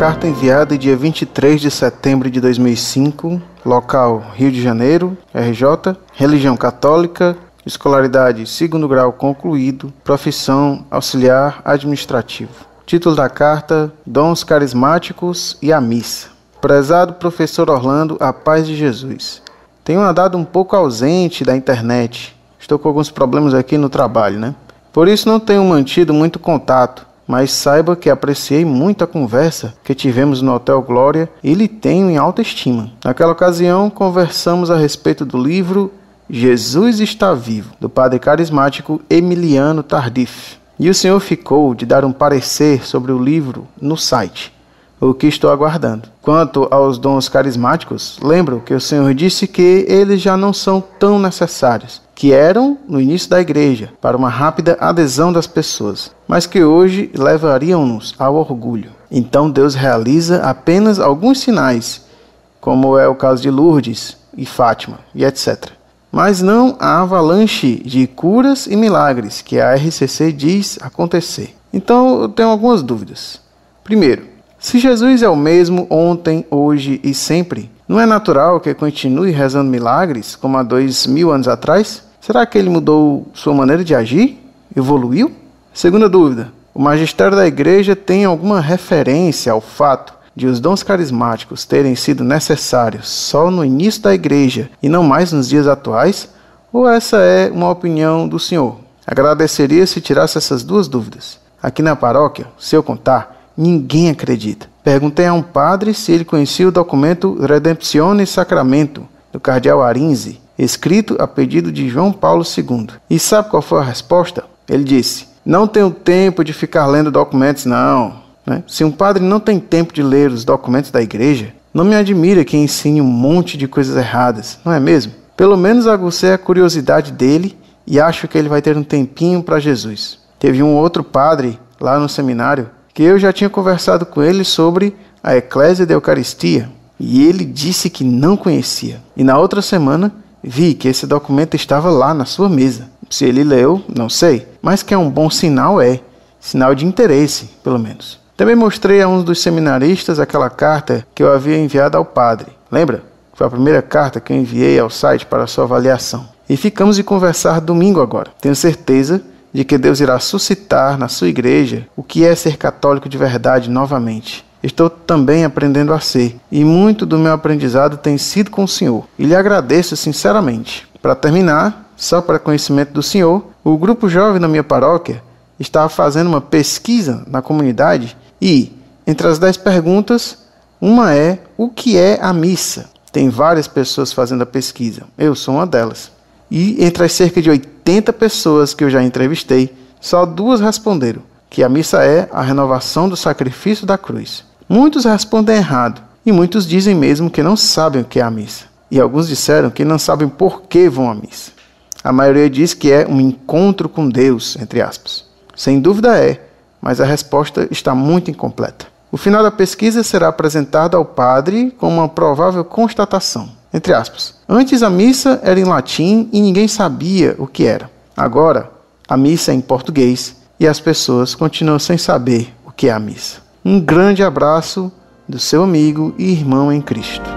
carta enviada dia 23 de setembro de 2005, local Rio de Janeiro, RJ, religião católica, escolaridade 2º grau concluído, profissão auxiliar administrativo. Título da carta: Dons carismáticos e a missa. Prezado professor Orlando, a paz de Jesus. Tenho andado um pouco ausente da internet. Estou com alguns problemas aqui no trabalho, né? Por isso não tenho mantido muito contato, mas saiba que apreciei muito a conversa que tivemos no Hotel Glória e lhe tenho em alta estima. Naquela ocasião, conversamos a respeito do livro Jesus Está Vivo, do padre carismático Emiliano Tardif. E o senhor ficou de dar um parecer sobre o livro no site, o que estou aguardando. Quanto aos dons carismáticos, lembro que o senhor disse que eles já não são tão necessários, que eram no início da igreja, para uma rápida adesão das pessoas, mas que hoje levariam-nos ao orgulho. Então Deus realiza apenas alguns sinais, como é o caso de Lourdes e Fátima, e etc. Mas não a avalanche de curas e milagres que a RCC diz acontecer. Então eu tenho algumas dúvidas. Primeiro, se Jesus é o mesmo ontem, hoje e sempre, não é natural que continue rezando milagres como há 2000 anos atrás? Será que ele mudou sua maneira de agir? Evoluiu? Segunda dúvida, o magistério da igreja tem alguma referência ao fato de os dons carismáticos terem sido necessários só no início da igreja e não mais nos dias atuais? Ou essa é uma opinião do senhor? Agradeceria se tirasse essas duas dúvidas. Aqui na paróquia, se eu contar, ninguém acredita. Perguntei a um padre se ele conhecia o documento Redemptione Sacramento, do cardeal Arinze, escrito a pedido de João Paulo II. E sabe qual foi a resposta? Ele disse: não tenho tempo de ficar lendo documentos, não. Se um padre não tem tempo de ler os documentos da igreja, não me admira que ensine um monte de coisas erradas, não é mesmo? Pelo menos agucei a curiosidade dele e acho que ele vai ter um tempinho para Jesus. Teve um outro padre lá no seminário que eu já tinha conversado com ele sobre a Eclésia da Eucaristia, e ele disse que não conhecia. E na outra semana, vi que esse documento estava lá na sua mesa. Se ele leu, não sei, mas que é um bom sinal, sinal de interesse, pelo menos. Também mostrei a um dos seminaristas aquela carta que eu havia enviado ao padre. Lembra? Foi a primeira carta que eu enviei ao site para sua avaliação. E ficamos de conversar domingo agora. Tenho certeza de que Deus irá suscitar na sua igreja o que é ser católico de verdade novamente. Estou também aprendendo a ser, e muito do meu aprendizado tem sido com o senhor, e lhe agradeço sinceramente. Para terminar, só para conhecimento do senhor, o grupo jovem da minha paróquia estava fazendo uma pesquisa na comunidade e, entre as 10 perguntas, uma é: o que é a missa? Tem várias pessoas fazendo a pesquisa, eu sou uma delas. E entre as cerca de 80 pessoas que eu já entrevistei, só 2 responderam que a missa é a renovação do sacrifício da cruz. Muitos respondem errado, e muitos dizem mesmo que não sabem o que é a missa. E alguns disseram que não sabem por que vão à missa. A maioria diz que é um encontro com Deus, entre aspas. Sem dúvida mas a resposta está muito incompleta. O final da pesquisa será apresentado ao padre como uma provável constatação. Entre aspas, antes a missa era em latim e ninguém sabia o que era. Agora, a missa é em português e as pessoas continuam sem saber o que é a missa. Um grande abraço do seu amigo e irmão em Cristo.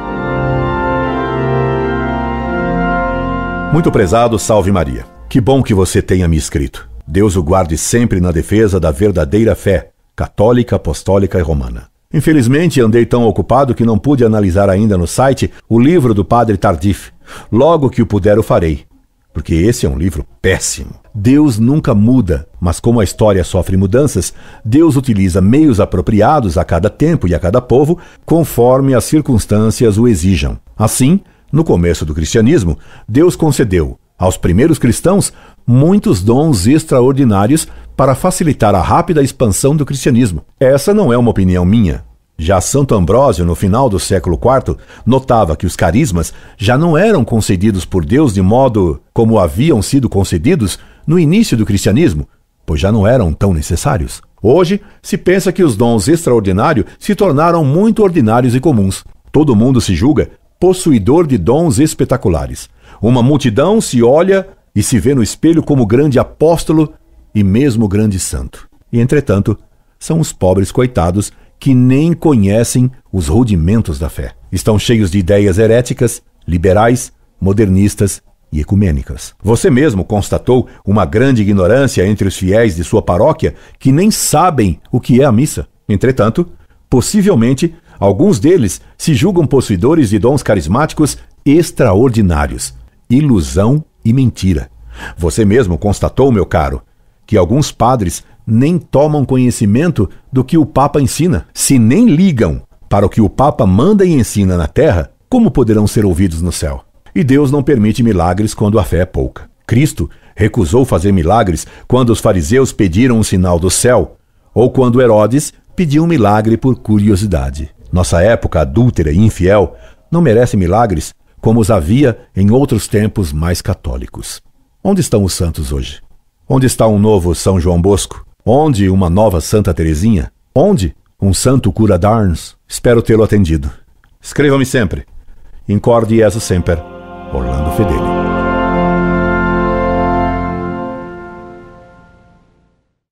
Muito prezado, salve Maria. Que bom que você tenha me escrito. Deus o guarde sempre na defesa da verdadeira fé, católica, apostólica e romana. Infelizmente, andei tão ocupado que não pude analisar ainda no site o livro do padre Tardif. Logo que o puder, o farei, porque esse é um livro péssimo. Deus nunca muda, mas como a história sofre mudanças, Deus utiliza meios apropriados a cada tempo e a cada povo, conforme as circunstâncias o exijam. Assim, no começo do cristianismo, Deus concedeu aos primeiros cristãos muitos dons extraordinários para facilitar a rápida expansão do cristianismo. Essa não é uma opinião minha. Já Santo Ambrósio, no final do século IV, notava que os carismas já não eram concedidos por Deus de modo como haviam sido concedidos no início do cristianismo, pois já não eram tão necessários. Hoje, se pensa que os dons extraordinários se tornaram muito ordinários e comuns. Todo mundo se julga possuidor de dons espetaculares. Uma multidão se olha e se vê no espelho como grande apóstolo e mesmo grande santo. E, entretanto, são os pobres coitados que nem conhecem os rudimentos da fé. Estão cheios de ideias heréticas, liberais, modernistas e ecumênicas. Você mesmo constatou uma grande ignorância entre os fiéis de sua paróquia que nem sabem o que é a missa. Entretanto, possivelmente, alguns deles se julgam possuidores de dons carismáticos extraordinários. Ilusão e mentira. Você mesmo constatou, meu caro, que alguns padres nem tomam conhecimento do que o Papa ensina. Se nem ligam para o que o Papa manda e ensina na terra, como poderão ser ouvidos no céu? E Deus não permite milagres quando a fé é pouca. Cristo recusou fazer milagres quando os fariseus pediram um sinal do céu, ou quando Herodes pediu um milagre por curiosidade. Nossa época adúltera e infiel não merece milagres como os havia em outros tempos mais católicos. Onde estão os santos hoje? Onde está um novo São João Bosco? Onde uma nova Santa Teresinha? Onde um santo cura d'Arns? Espero tê-lo atendido. Escreva-me sempre. Incorde Jesus Semper, Orlando Fedeli.